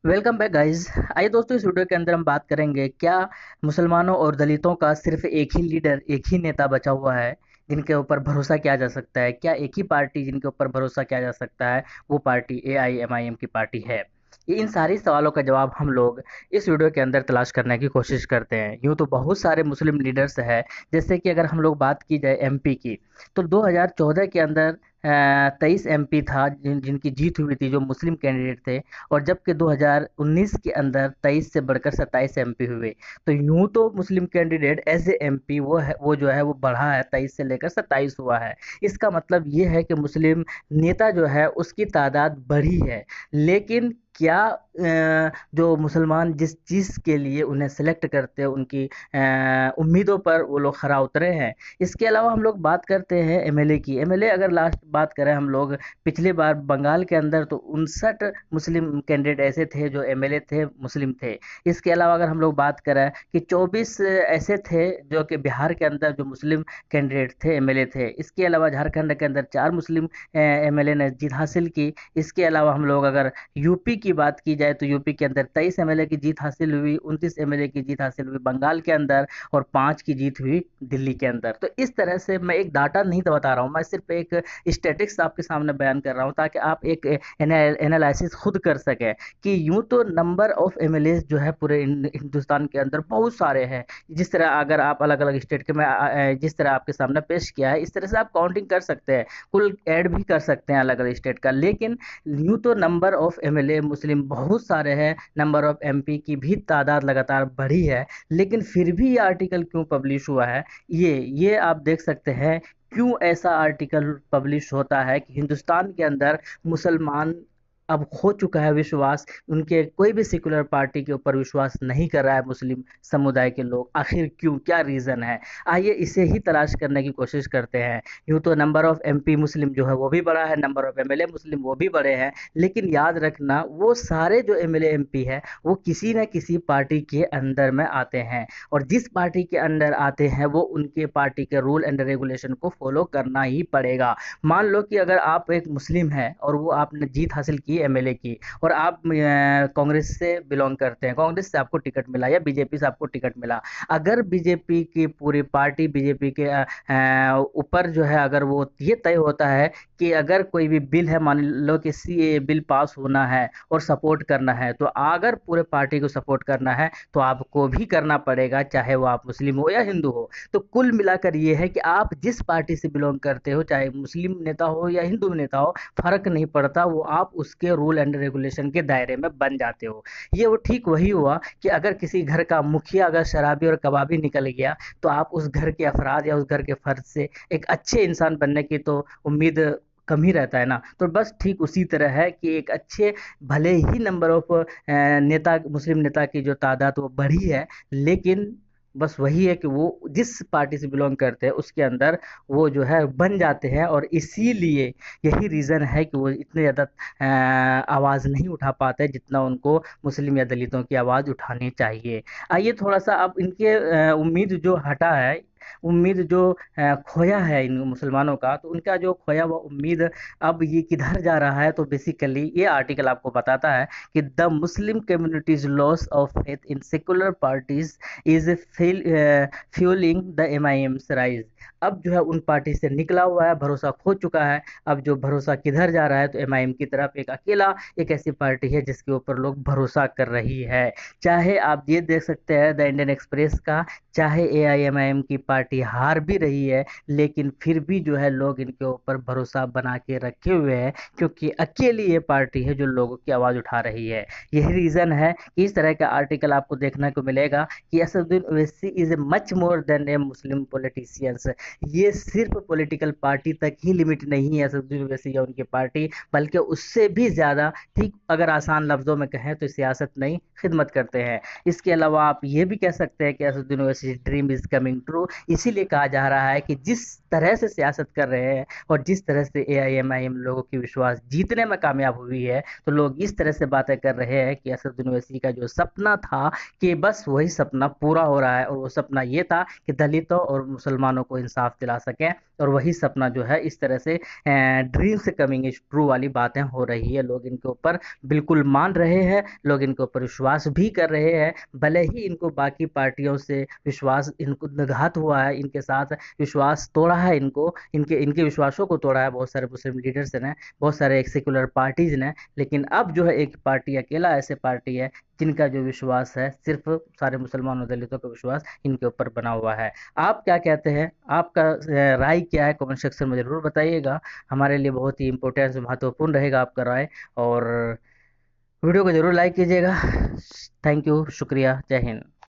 Welcome back guys. आइए दोस्तों, इस वीडियो के अंदर हम बात करेंगे क्या मुसलमानों और दलितों का सिर्फ एक ही लीडर, एक ही नेता बचा हुआ है जिनके ऊपर भरोसा किया जा सकता है। क्या एक ही पार्टी जिनके ऊपर भरोसा किया जा सकता है वो पार्टी एआईएमआईएम की पार्टी है? ये इन सारी सवालों का जवाब हम लोग इस वीडियो के अंदर तलाश करने की कोशिश करते हैं। यूँ तो बहुत सारे मुस्लिम लीडर्स हैं, जैसे कि अगर हम लोग बात की जाए एमपी की, तो 2014 के अंदर 23 एमपी था जिनकी जीत हुई थी, जो मुस्लिम कैंडिडेट थे। और जबकि 2019 के अंदर 23 से बढ़कर 27 एमपी हुए। तो यूं तो मुस्लिम कैंडिडेट एज ए एमपी वो जो है वो बढ़ा है, 23 से लेकर 27 हुआ है। इसका मतलब ये है कि मुस्लिम नेता जो है उसकी तादाद बढ़ी है। लेकिन क्या जो मुसलमान जिस चीज़ के लिए उन्हें सेलेक्ट करते हैं, उनकी उम्मीदों पर वो लोग खरा उतरे हैं? इसके अलावा हम लोग बात करते हैं एमएलए की। एमएलए अगर लास्ट बात करें हम लोग, पिछली बार बंगाल के अंदर तो 59 मुस्लिम कैंडिडेट ऐसे थे जो एमएलए थे, मुस्लिम थे। इसके अलावा अगर हम लोग बात करें कि 24 ऐसे थे जो कि बिहार के अंदर जो मुस्लिम कैंडिडेट थे, एमएलए थे। इसके अलावा झारखंड के अंदर 4 मुस्लिम एमएलए ने जीत हासिल की। इसके अलावा हम लोग अगर यूपी की बात की जाए तो यूपी के अंदर 23 एमएलए की जीत हासिल हुई, 29 एमएलए की जीत हासिल हुई बंगाल के अंदर, और 5 की जीत हुई दिल्ली के अंदर। तो इस तरह से मैं एक डाटा नहीं तो बता रहा हूँ, मैं सिर्फ एक स्टेटिक्स आपके सामने बयान कर रहा हूँ ताकि आप एक एनालिसिस खुद कर सकें कि यूं तो नंबर ऑफ एमएलए जो है पूरे हिंदुस्तान के अंदर बहुत सारे हैं। जिस तरह अगर आप अलग अलग स्टेट के, मैं जिस तरह आपके सामने पेश किया है, इस तरह से आप काउंटिंग कर सकते हैं, कुल ऐड भी कर सकते हैं अलग अलग स्टेट का। लेकिन यूं तो नंबर ऑफ एमएलए मुस्लिम बहुत सारे हैं, नंबर ऑफ एमपी की भी तादाद लगातार बढ़ी है। लेकिन फिर भी ये आर्टिकल क्यों पब्लिश हुआ है, ये आप देख सकते हैं। क्यों ऐसा आर्टिकल पब्लिश होता है कि हिंदुस्तान के अंदर मुसलमान अब खो चुका है विश्वास, उनके कोई भी सेकुलर पार्टी के ऊपर विश्वास नहीं कर रहा है मुस्लिम समुदाय के लोग। आखिर क्यों, क्या रीज़न है? आइए इसे ही तलाश करने की कोशिश करते हैं। यूँ तो नंबर ऑफ एमपी मुस्लिम जो है वो भी बढ़ा है, नंबर ऑफ एमएलए मुस्लिम वो भी बढ़े हैं। लेकिन याद रखना, वो सारे जो एमएलए एमपी है वो किसी न किसी पार्टी के अंदर में आते हैं, और जिस पार्टी के अंदर आते हैं वो उनके पार्टी के रूल एंड रेगुलेशन को फॉलो करना ही पड़ेगा। मान लो कि अगर आप एक मुस्लिम हैं और वो आपने जीत हासिल की एमएलए की, और आप कांग्रेस से बिलोंग करते हैं, कांग्रेस से आपको टिकट मिला या बीजेपी से आपको टिकट मिला। अगर बीजेपी की पूरी पार्टी, बीजेपी के ऊपर जो है, अगर वो ये तय होता है कि अगर कोई भी बिल है, मान लो कि सीए बिल पास होना है और सपोर्ट करना है, तो अगर पूरे पार्टी को सपोर्ट करना है तो आपको भी करना पड़ेगा, चाहे वो आप मुस्लिम हो या हिंदू हो। तो कुल मिलाकर ये है कि आप जिस पार्टी से बिलोंग करते हो, चाहे मुस्लिम नेता हो या हिंदू नेता हो, फर्क नहीं पड़ता, वो आप उसके रूल एंड रेगुलेशन के दायरे में बन जाते हो। ये वो ठीक वही हुआ कि अगर किसी घर का मुखिया अगर शराबी और कबाबी निकल गया, तो आप उस घर के अफराद या उस घर के फर्द से एक अच्छे इंसान बनने की तो उम्मीद कम ही रहता है ना। तो बस ठीक उसी तरह है कि एक अच्छे, भले ही नंबर ऑफ नेता, मुस्लिम नेता की जो तादाद वो बढ़ी है, लेकिन बस वही है कि वो जिस पार्टी से बिलोंग करते हैं उसके अंदर वो जो है बन जाते हैं। और इसीलिए यही रीज़न है कि वो इतने ज़्यादा आवाज़ नहीं उठा पाते जितना उनको मुस्लिम या दलितों की आवाज़ उठानी चाहिए। आइए थोड़ा सा अब इनके उम्मीद जो हटा है, उम्मीद जो खोया है इन मुसलमानों का, तो उनका जो खोया हुआ उम्मीद अब ये किधर जा रहा है, तो बेसिकली ये आर्टिकल आपको बताता है कि the Muslim community's loss of faith in secular parties is fuelling the MIM's rise. अब जो है उन पार्टी से निकला हुआ है, भरोसा खो चुका है। अब जो भरोसा किधर जा रहा है, तो एमआईएम की तरफ। एक अकेला एक ऐसी पार्टी है जिसके ऊपर लोग भरोसा कर रही है। चाहे आप ये देख सकते हैं द इंडियन एक्सप्रेस का, चाहे एआईएमआईएम की पार्टी हार भी रही है, लेकिन फिर भी जो है लोग इनके ऊपर भरोसा बना के रखे हुए हैं, क्योंकि अकेली ये पार्टी है जो लोगों की आवाज़ उठा रही है। यही रीज़न है कि इस तरह का आर्टिकल आपको देखने को मिलेगा कि Asaduddin Owaisi is much more than A Muslim politicians. ये सिर्फ पॉलिटिकल पार्टी तक ही लिमिट नहीं है असदुद्दीन ओवैसी या उनकी पार्टी, बल्कि उससे भी ज़्यादा, ठीक अगर आसान लफ्ज़ों में कहें तो सियासत नहीं, खिदमत करते हैं। इसके अलावा आप ये भी कह सकते हैं कि Asaduddin Owaisi dream is coming true. इसीलिए कहा जा रहा है कि जिस तरह से सियासत कर रहे हैं और जिस तरह से एआईएमआईएम लोगों की विश्वास जीतने में कामयाब हुई है, तो लोग इस तरह से बातें कर रहे हैं कि असदुद्दीन ओवैसी का जो सपना था कि बस वही सपना पूरा हो रहा है। और वो सपना ये था कि दलितों और मुसलमानों को इंसाफ दिला सकें, और वही सपना जो है इस तरह से ड्रीम से कमिंग इज ट्रू वाली बातें हो रही है। लोग इनके ऊपर बिल्कुल मान रहे हैं, लोग इनके ऊपर विश्वास भी कर रहे हैं, भले ही इनको बाकी पार्टियों से विश्वास इनको निघात हुआ है, इनके साथ विश्वास तोड़ा है, इनको इनके इनके विश्वासों को तोड़ा है बहुत सारे मुस्लिम लीडर्स ने, बहुत सारे एक सेकुलर पार्टीज ने। लेकिन अब जो है एक पार्टी अकेला ऐसे पार्टी है जिनका जो विश्वास है सिर्फ सारे मुसलमानों दलितों का विश्वास इनके ऊपर बना हुआ है। आप क्या कहते हैं? आपका राय क्या है? कमेंट सेक्शन में जरूर बताइएगा। हमारे लिए बहुत ही इंपॉर्टेंट महत्वपूर्ण रहेगा आपका राय। और वीडियो को जरूर लाइक कीजिएगा। थैंक यू, शुक्रिया, जय हिंद।